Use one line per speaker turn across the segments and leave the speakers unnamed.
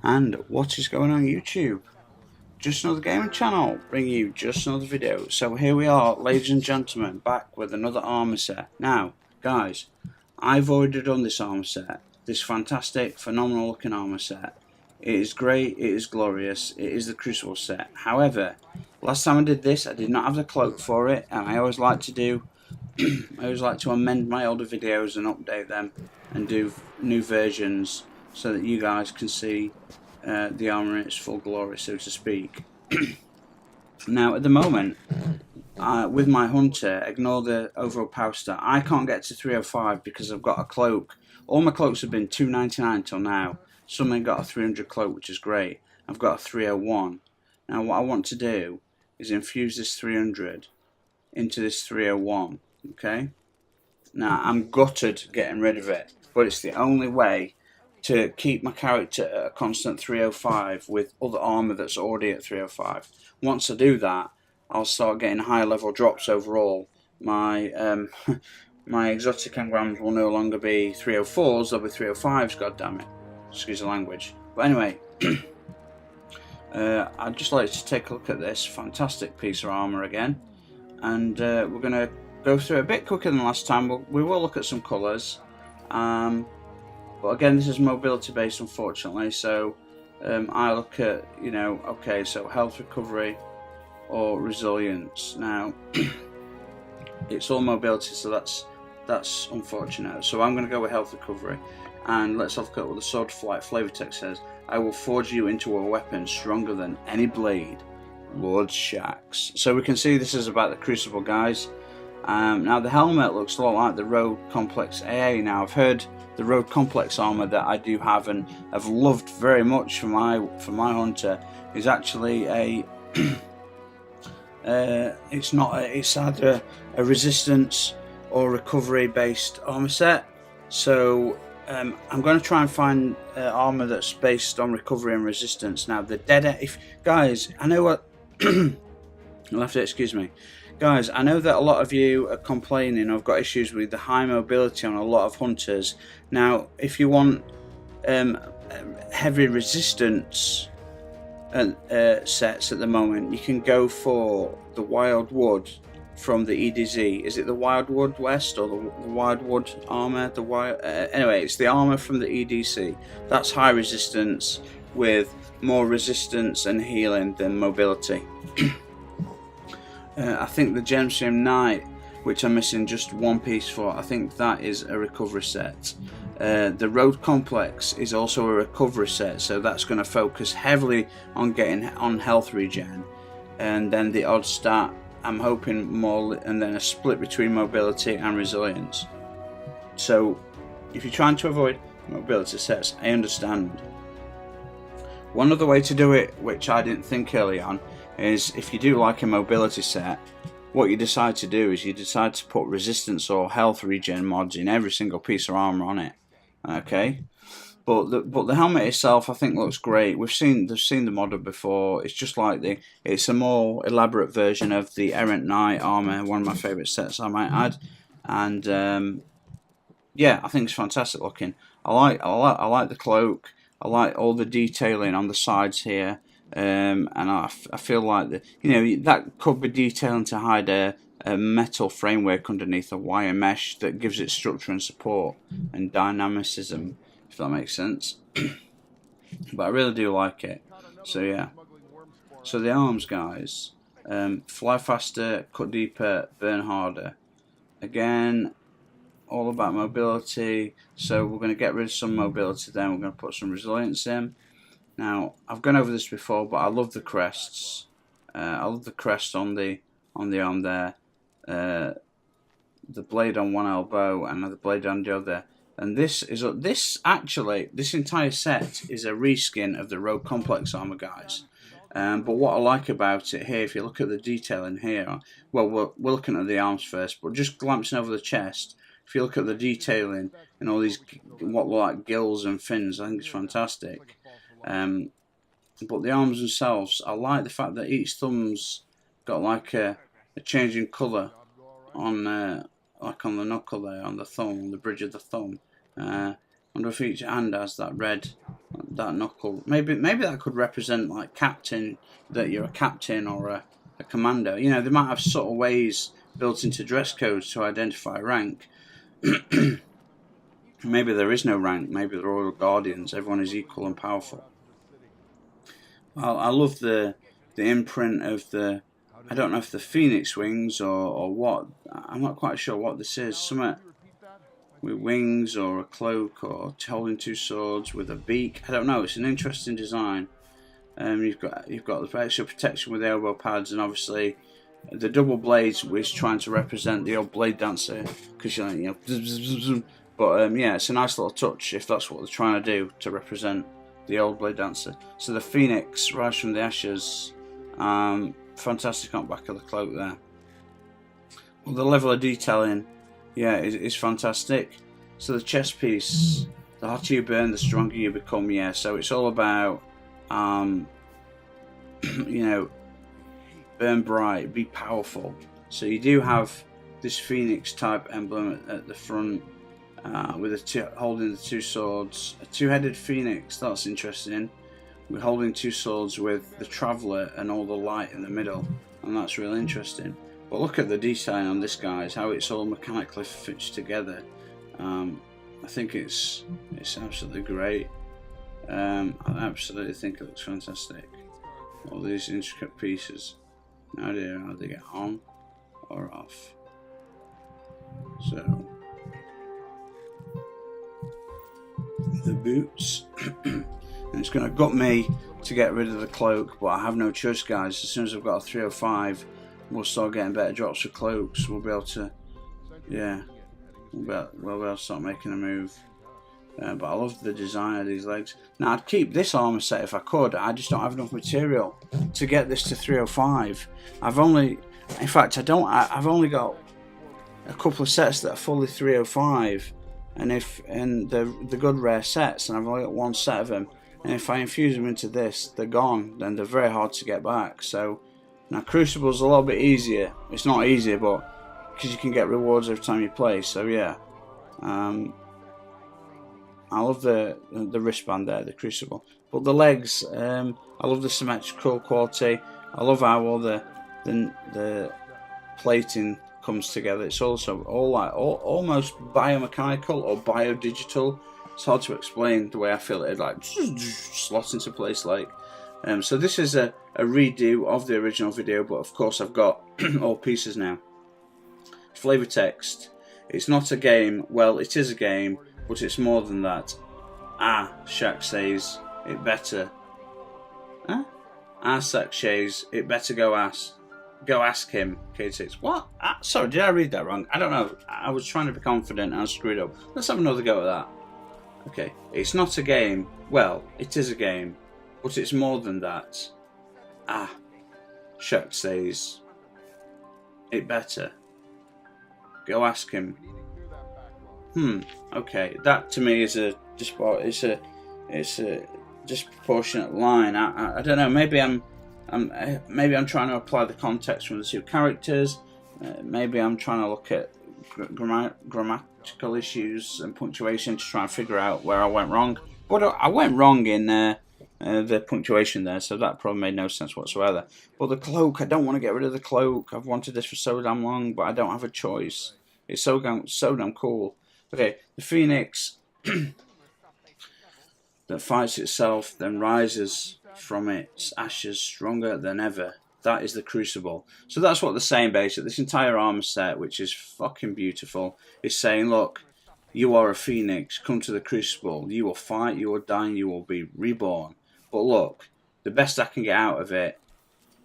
And what is going on YouTube? Just another gaming channel, bringing you just another video. So here we are, ladies and gentlemen, back with another armor set. Now, guys, I've already done this armor set, this fantastic, phenomenal looking armor set. It is great, it is glorious, it is the Crucible set. However, last time I did this, I did not have the cloak for it, and I always like to do, I always like to amend my older videos and update them and do new versions so that you guys can see the armor in its full glory, so to speak. Now, at the moment, with my hunter, ignore the overall power stat. I can't get to 305 because I've got a cloak. All my cloaks have been 299 till now. Suddenly got a 300 cloak, which is great. I've got a 301. Now, what I want to do is infuse this 300 into this 301. Okay. Now, I'm gutted getting rid of it, but it's the only way to keep my character at a constant 305 with other armor that's already at 305. Once I do that, I'll start getting higher level drops overall. My my exotic engrams will no longer be 304s, they'll be 305s, god damn it. Excuse the language. But anyway, I'd just like to take a look at this fantastic piece of armor again. And we're going to go through it a bit quicker than last time. We will look at some colours. But again, this is mobility based, unfortunately, so I look at, okay, so health recovery or resilience. Now, it's all mobility, so that's unfortunate. So I'm going to go with health recovery, and let's have a look at what the Swordflight flavor text says. I will forge you into a weapon stronger than any blade, Lord Shax. So we can see this is about the Crucible, guys. Now the helmet looks a lot like the Road Complex AA. Now I've heard the Road Complex armor that I do have and have loved very much for my hunter is actually a it's either a resistance or recovery based armor set. So I'm going to try and find armor that's based on recovery and resistance. Now the guys, I know what you'll have to excuse me. Guys, I know that a lot of you are complaining or have got issues with the high mobility on a lot of hunters. Now, if you want heavy resistance sets at the moment, you can go for the Wildwood from the EDZ. Is it the Wildwood West or the Wildwood armor? Anyway, it's the armor from the EDC. That's high resistance with more resistance and healing than mobility. I think the Gemstream Knight, which I'm missing just one piece for, I think that is a recovery set. The Road Complex is also a recovery set, so that's going to focus heavily on getting on health regen. And then the odd stat, I'm hoping more, and then a split between mobility and resilience. So if you're trying to avoid mobility sets, I understand. One other way to do it, which I didn't think early on, is if you do like a mobility set, what you decide to do is you decide to put resistance or health regen mods in every single piece of armor on it. Okay, but the helmet itself I think looks great. They've seen the model before. It's just like it's a more elaborate version of the Errant Knight armor, one of my favorite sets I might add. And yeah, I think it's fantastic looking. I like the cloak. I like all the detailing on the sides here. And I feel like that could be detailing to hide a metal framework underneath a wire mesh that gives it structure and support and dynamicism, if that makes sense. But I really do like it. So yeah. So the arms, guys, fly faster, cut deeper, burn harder. Again, all about mobility. So we're going to get rid of some mobility, then we're going to put some resilience in. Now, I've gone over this before, but I love the crests. I love the crest on the arm there. The blade on one elbow and the blade on the other. And this entire set is a reskin of the Road Complex armor, guys. But what I like about it here, if you look at the detail in here, well, we're looking at the arms first, but just glancing over the chest, if you look at the detailing and all these what look like gills and fins, I think it's fantastic. But the arms themselves, I like the fact that each thumb's got like a changing colour on like on the knuckle there, on the thumb, on the bridge of the thumb. wonder if each hand has that red, that knuckle. Maybe that could represent like captain, that you're a captain or a commando. You know, they might have subtle ways built into dress codes to identify rank. Maybe there is no rank. Maybe they're all guardians. Everyone is equal and powerful. I love the imprint of the. I don't know if the phoenix wings or what. I'm not quite sure what this is. Something with wings or a cloak or holding two swords with a beak. I don't know. It's an interesting design. You've got the extra protection with the elbow pads, and obviously the double blades, which trying to represent the old blade dancer, because you know. But yeah, it's a nice little touch if that's what they're trying to do to represent the old blade dancer. So the phoenix rise from the ashes. Fantastic on the back of the cloak there. Well, the level of detailing, yeah, is fantastic. So the chest piece, the hotter you burn, the stronger you become. Yeah, so it's all about, you know, burn bright, be powerful. So you do have this phoenix type emblem at the front, with holding the two swords, a two-headed phoenix. That's interesting. We're holding two swords with the traveller and all the light in the middle, and that's really interesting. But look at the design on this, guys, how it's all mechanically fitted together. I think it's absolutely great. I absolutely think it looks fantastic. All these intricate pieces. No idea how they get on or off. So the boots. And it's going to gut me to get rid of the cloak, but I have no choice, guys. As soon as I've got a 305, we'll start getting better drops for cloaks. We'll be able to, yeah, we'll be able to start making a move. But I love the design of these legs. Now, I'd keep this armor set if I could. I just don't have enough material to get this to 305. I've only got a couple of sets that are fully 305, and the good rare sets, and I've only got one set of them. And if I infuse them into this, they're gone. Then they're very hard to get back. So now Crucible's a little bit easier. It's not easier, but because you can get rewards every time you play. So yeah, I love the wristband there, the Crucible. But the legs, I love the symmetrical quality. I love how all the plating comes together. It's also almost biomechanical or biodigital. It's hard to explain the way I feel it like slots into place like. So this is a redo of the original video, but of course I've got all pieces now. Flavor text. It's not a game. Well, it is a game, but it's more than that. Shaq says it better. Shaq says it better go ask him. K6. What? Sorry, did I read that wrong? I don't know. I was trying to be confident and I screwed up. Let's have another go at that. Okay, it's not a game. Well, it is a game, but it's more than that. Shaq says it better go ask him. Okay, that to me is a disproportionate line. I don't know. Maybe I'm trying to apply the context from the two characters. Maybe I'm trying to look at grammatical issues and punctuation to try and figure out where I went wrong. But I went wrong in the punctuation there, so that probably made no sense whatsoever. But the cloak, I don't want to get rid of the cloak. I've wanted this for so damn long, but I don't have a choice. It's so damn cool. Okay, the phoenix that fights itself, then rises from its ashes stronger than ever. That is the Crucible. So that's what they're saying, basically. This entire armor set, which is fucking beautiful, is saying, look, you are a phoenix. Come to the Crucible. You will fight, you will die, and you will be reborn. But look, the best I can get out of it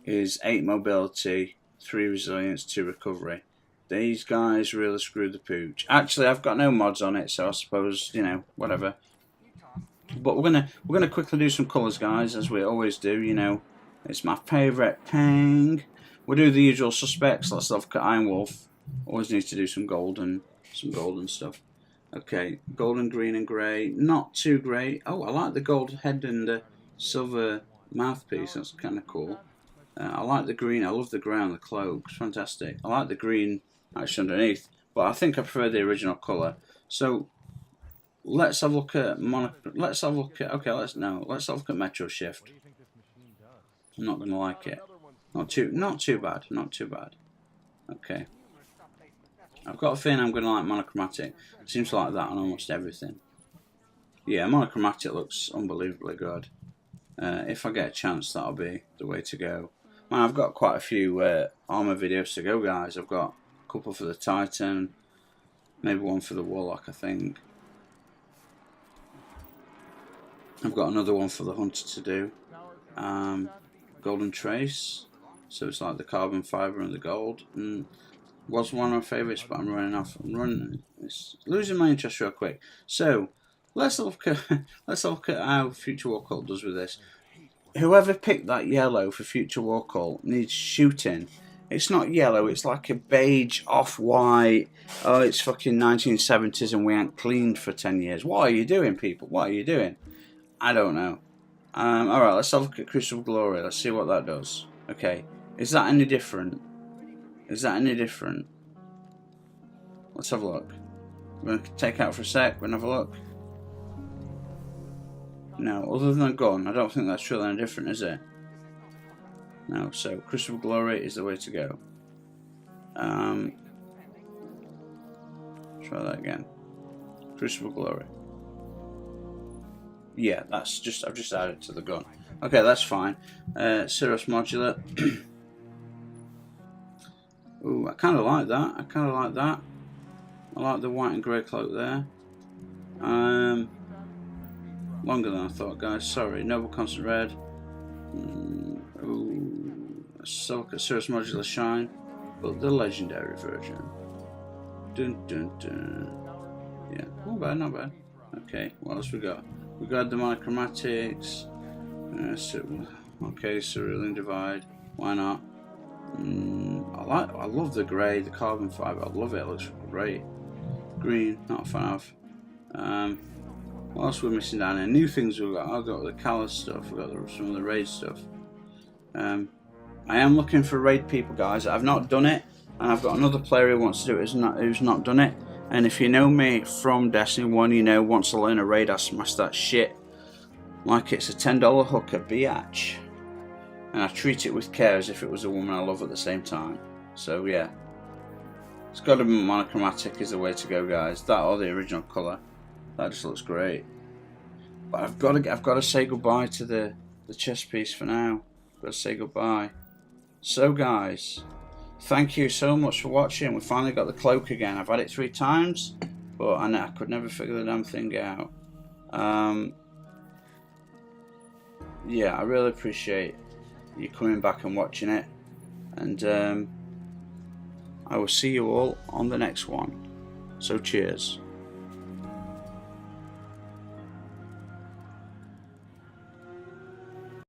is 8 mobility, 3 resilience, 2 recovery. These guys really screwed the pooch. Actually, I've got no mods on it, so I suppose, you know, whatever. But we're gonna quickly do some colours, guys, as we always do. You know, it's my favourite thing. We'll do the usual suspects. Let's have Iron Wolf. Always needs to do some golden stuff. Okay, golden, green, and grey. Not too grey. Oh, I like the gold head and the silver mouthpiece. That's kind of cool. I like the green. I love the grey on the cloak. It's fantastic. I like the green actually underneath, but I think I prefer the original colour. So let's have a look at let's have a look at let's have a look at Metro Shift. I'm not gonna like it. Not too bad. Not too bad. Okay. I've got a feeling I'm gonna like monochromatic. Seems like that on almost everything. Yeah, monochromatic looks unbelievably good. If I get a chance, that'll be the way to go. Man, I've got quite a few armor videos to go, guys. I've got a couple for the Titan, maybe one for the Warlock, I think. I've got another one for the Hunter to do. Golden Trace, so it's like the carbon fiber and the gold. Was one of my favourites, but I'm running off. It's losing my interest real quick. So let's look at how Future War Cult does with this. Whoever picked that yellow for Future War Cult needs shooting. It's not yellow, it's like a beige, off-white. Oh, it's fucking 1970s and we ain't cleaned for 10 years. What are you doing, people? What are you doing? I don't know. Alright, let's have a look at Crucible Glory. Let's see what that does. Okay, is that any different? Is that any different? Let's have a look. We're going to take out for a sec. We're going to have a look. No, other than a gun, I don't think that's really any different, is it? No, so Crucible Glory is the way to go. Try that again. Crucible Glory. Yeah, that's just, I've just added to the gun. Okay, that's fine. Cirrus Modular. Ooh, I kind of like that. I kind of like that. I like the white and grey cloak there. Longer than I thought, guys. Sorry. Noble Constant Red. Ooh, Cirrus Modular Shine, but the legendary version. Dun dun dun. Yeah, not bad, not bad. Okay, what else we got? We got the monochromatics. Okay, Cerulean Divide. Why not? I love the grey, the carbon fibre. I love it. It looks great. Green, not a fan of. What else we're missing down here? New things we've got. I've got the Callus stuff. We've got some of the raid stuff. I am looking for raid people, guys. I've not done it, and I've got another player who wants to do it who's not done it. And if you know me from Destiny 1, you know once I learn a raid, I smash that shit like it's a $10 hooker, biatch. And I treat it with care as if it was a woman I love at the same time. So yeah, it's got to be monochromatic is the way to go, guys. That or the original colour. That just looks great. But I've got to say goodbye to the chest piece for now. I've got to say goodbye. So guys, thank you so much for watching. We finally got the cloak again. I've had it 3 times, but I could never figure the damn thing out. Yeah, I really appreciate you coming back and watching it, and I will see you all on the next one. So cheers.